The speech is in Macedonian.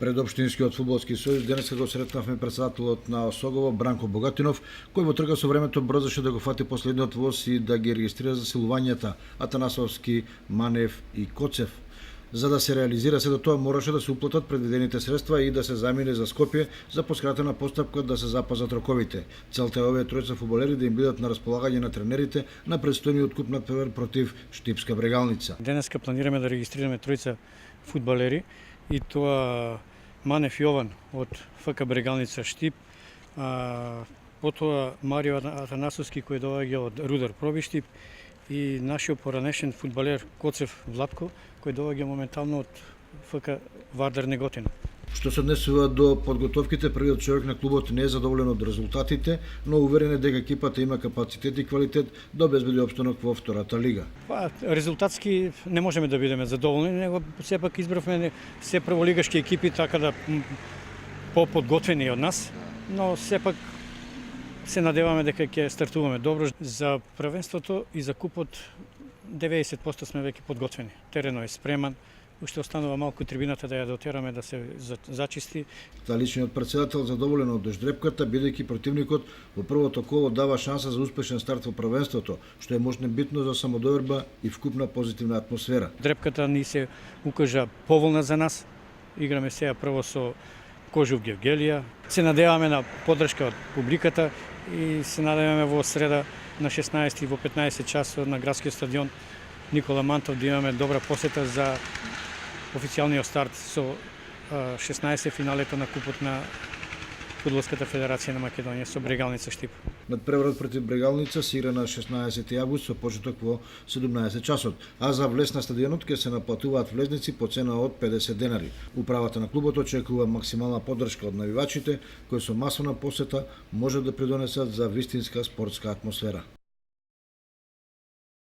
Пред Општинскиот фудбалски сојуз денеска го сретнавме претседателот на Осогово Бранко Богатинов, кој во трка со времето брзаше да го фати последниот воз и да ги регистрира засилувањата Атанасовски, Манев и Коцев. За да се реализира сето тоа, мораше да се уплатат предвидените средства и да се замине за Скопје за поскратена постапка да се запазат роковите. Целта е овие тројца фудбалери да им бидат на располагање на тренерите на предстојниот куп надпревар против Штипска Брегалница. Денеска планираме да регистрираме тројца фудбалери и тоа Манев Јован од ФК Брегалница Штип, потоа Марио Атанасовски кој доаѓа од Рудар Проби Штип и нашиот поранешен фудбалер Коцев Владко кој доаѓа моментално од ФК Вардар Неготино. Што се однесува до подготовките, првиот човек на клубот не е задоволен од резултатите, но уверен е дека екипата има капацитет и квалитет да обезбеди опстанок во втората лига. Резултатски не можеме да бидеме задоволни, него сепак избравме се прволигашки екипи така да поподготвени од нас, но сепак се надеваме дека ќе стартуваме добро за првенството и за купот. 90% сме веќе подготвени. Теренот е спреман. Уште останува малку трибината да ја дотераме да се зачисти. Личниот претседател задоволен од дождрепката, бидејќи противникот во првото коло дава шанса за успешен старт во првенството, што е можно битно за самодоверба и вкупна позитивна атмосфера. Дрепката ни се укажа поволна за нас. Играме сега прво со Кожув Гевгелија. Се надеваме на поддршка од публиката и се надеваме во среда на 16 во 15 часот на градскиот стадион Никола Мантов да имаме добра посета за официјалниот старт со 16 финалето на купот на Фудбалската федерација на Македонија со Брегалница Штип. Надпреварот против Брегалница се игра на 16 август со почеток во 17 часот, а за влез на стадионот ќе се наплатуваат влезници по цена од 50 денари. Управата на клубот очекува максимална поддршка од навивачите, кои со масовна посета може да придонесат за вистинска спортска атмосфера.